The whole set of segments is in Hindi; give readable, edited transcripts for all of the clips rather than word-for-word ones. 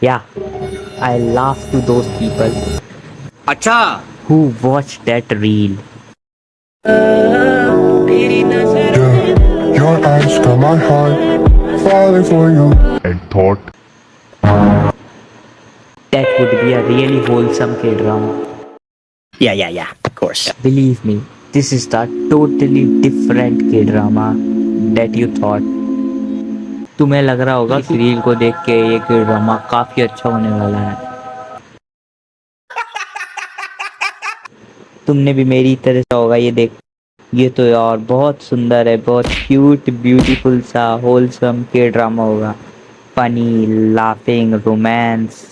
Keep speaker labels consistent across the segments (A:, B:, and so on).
A: Yeah, I laugh to those people
B: अच्छा
A: who watch that reel.
C: Yeah, your eyes got my heart falling for you. And thought,
A: That would be a really wholesome K-drama.
B: yeah, of course.
A: Believe me, this is the totally different K-drama that you thought. तुम्हें लग रहा होगा कि रील को देख के ये K-drama काफी अच्छा होने वाला है। तुमने भी मेरी तरह से होगा ये देख। ये तो यार बहुत सुंदर है, बहुत क्यूट ब्यूटीफुल सा होलसम K-drama होगा। फनी, लाफिंग, रोमांस,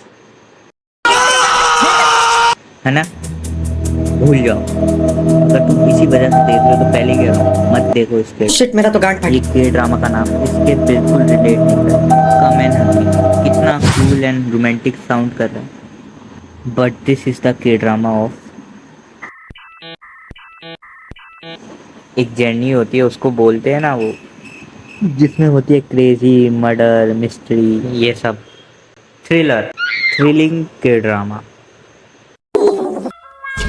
A: है ना? भूल जाओ। अगर तुम इसी वजह से देख रहे हो तो पहले कह रहा हूँ मत देखो इसके।
B: शिट मेरा तो गांड फट।
A: ये K-drama का नाम इसके बिल्कुल रिलेट नहीं करता। कम एंड हनी कितना कूल एंड रोमांटिक साउंड कर रहा है, but this is the K-drama of. एक जर्नी होती है, उसको बोलते हैं ना वो, जिसमें होती है क्रेजी, मर्डर, मिस्ट्री, ये सब। Thriller, thrilling K-drama।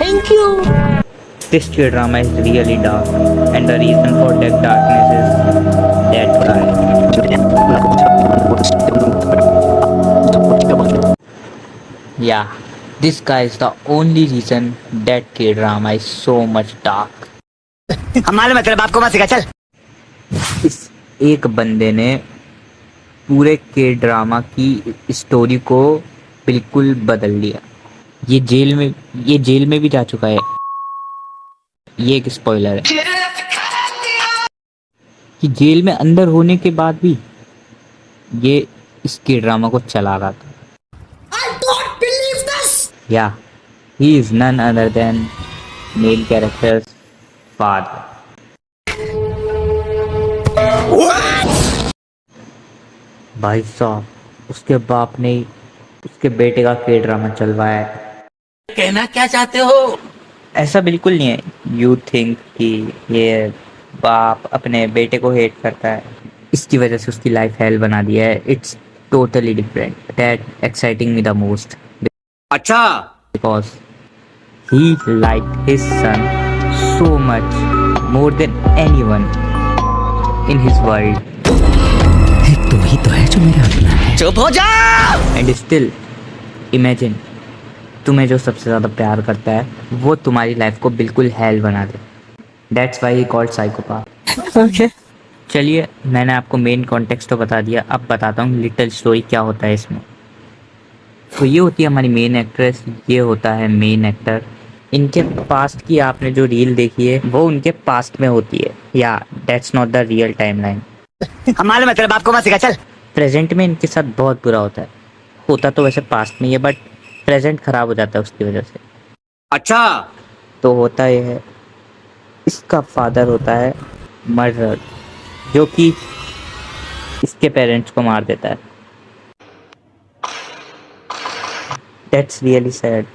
B: Thank you.
A: This K-drama is really dark, and the reason for that darkness is that guy. Yeah, this guy is the only reason that K-drama is so much dark.
B: हमारे मतलब आपको मत सिखा चल।
A: इस एक बंदे ने पूरे K-drama की स्टोरी को बिल्कुल बदल दिया। ये जेल में भी जा चुका है। ये एक स्पॉइलर है कि जेल में अंदर होने के बाद भी ये इस K-drama को चला रहा था।
B: I don't believe this.
A: Yeah, he is none other than main character's father. भाई साहब, उसके बाप ने ही उसके बेटे का K-drama चलवाया है।
B: कहना क्या चाहते हो?
A: ऐसा बिल्कुल नहीं है यू थिंक कि ये बाप अपने बेटे को हेट करता है, इसकी वजह से उसकी लाइफ हेल बना दिया है। It's totally different. That exciting me the most
B: अच्छा
A: because he liked his son so much more than anyone in his world.
B: तू ही तो है जो मेरा अपना है। चुप हो जा।
A: And still imagine, तुम्हें जो सबसे ज़्यादा प्यार करता है वो तुम्हारी लाइफ को बिल्कुल हेल बना दे। That's why he called psychopath.
B: Okay.
A: चलिए, मैंने आपको मेन कॉन्टेक्स्ट तो बता दिया, अब बताता हूँ लिटिल स्टोरी क्या होता है इसमें। तो ये होती है हमारी मेन एक्ट्रेस, ये होता है मेन एक्टर। इनके पास्ट की आपने जो रील देखी है वो उनके पास्ट में होती है, या that's not the real timeline.
B: हमारे मतलब आपको मत सिखा चल।
A: प्रेजेंट में इनके साथ बहुत बुरा होता है। होता तो वैसे पास्ट में ही है, बट प्रेजेंट खराब हो जाता है उसकी वजह से।
B: अच्छा
A: तो होता ये है, इसका फादर होता है मर्डर, जो कि इसके पेरेंट्स को मार देता है। That's really sad.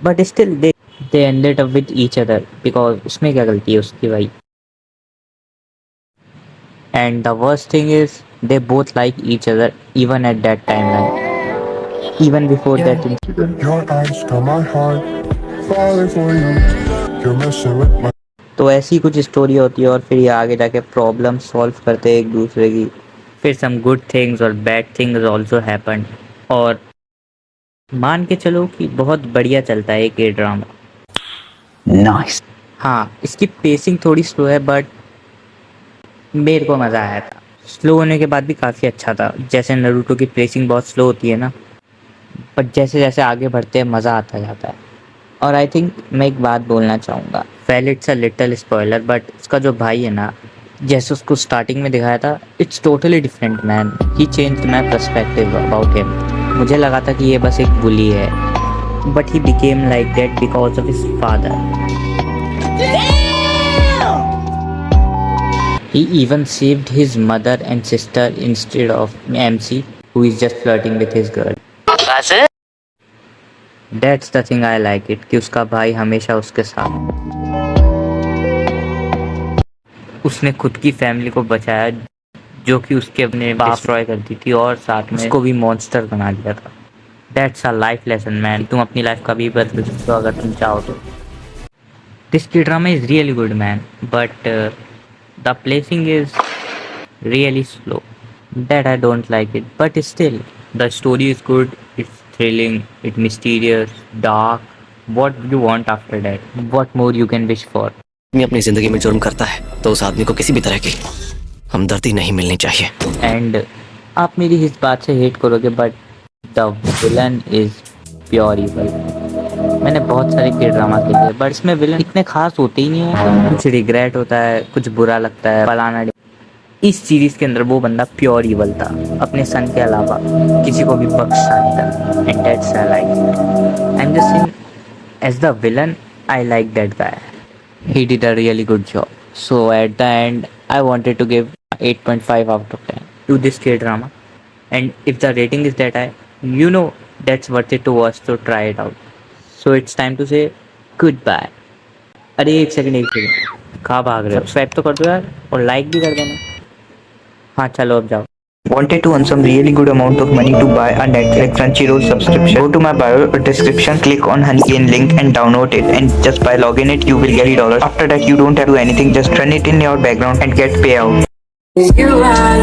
A: But still they ended up with each other because उसमें क्या गलती है उसकी भाई। And the worst thing is they both like each other even at that timeline. Even before that incident.
C: your eyes got my heart falling for you. You're messing with my.
A: तो ऐसी कुछ स्टोरी होती है और फिर ये आगे जाके प्रॉब्लम सॉल्व करते हैं एक दूसरे की। फिर सम गुड थिंग्स और बैड थिंग्स ऑल्सो हैपन, और मान के चलो कि बहुत बढ़िया चलता है ये K-drama।
B: नाइस।
A: हाँ, इसकी पेसिंग थोड़ी स्लो है, बट मेरे को मज़ा आया था। स्लो होने के बाद भी काफ़ी अच्छा था। जैसे नारुतो की पेसिंग बहुत स्लो होती है ना, बट जैसे जैसे आगे बढ़ते हैं मज़ा आता जाता है। और आई थिंक मैं एक बात बोलना चाहूँगा, well it's a little spoiler, but उसका जो भाई है ना, जैसे उसको स्टार्टिंग में दिखाया था, it's totally different man. He changed my perspective about him. मुझे लगा था कि ये बस एक बुली है, but he became like that because of his father. He even saved his mother and sister instead of MC, who is just flirting with his girl. That's the thing I like it, कि उसका भाई हमेशा उसके साथ। उसने खुद की फैमिली को बचाया जो कि उसके अपने बाप डिस्ट्रॉय कर दी थी, और साथ में उसको भी मॉन्स्टर बना दिया था। That's a life lesson man. तुम अपनी लाइफ कभी बदल सकते हो अगर तुम चाहो तो। दिस की drama is really good man, but the placing is really slow. That I don't like it, but still, the story is good. It's thrilling. It's mysterious, dark. What you want after that? What more you can wish for?
B: आदमी अपनी जिंदगी में जुर्म करता है तो उस आदमी को किसी भी तरह की हमदर्दी नहीं मिलनी चाहिए।
A: And आप मेरी इस बात से hate करोगे, but the villain is pure evil. मैंने बहुत सारे के ड्रामा देखे, बट इसमें विलन इतने खास होते ही नहीं है। कुछ रिग्रेट होता है, कुछ बुरा लगता है, फलाना। इस सीरीज के अंदर वो बंदा प्योर इवल था, अपने सन के अलावा किसी को भी बख्शा नहीं था। And that's I like. I am just saying as the villain I like that guy, he did a really good job. So at the end I wanted to give 8.5 out of 10 to this K drama, and if the rating is that high, you know that's worth it to watch, तो try it out. So it's time to say good bye. अरे एक सेकंड, कहाँ भाग रहे हो? सब्सक्राइब तो कर दो यार, और लाइक भी कर देना। हाँ चलो अब जाओ। Wanted to earn some really good amount of money to buy a Netflix Crunchyroll subscription? Go to my bio or description, click on Honeygain link and download it. And just by logging it, you will get $3. After that, you don't have to do anything. Just run it in your background and get payout.
D: You are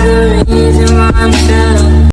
D: the reason why I'm still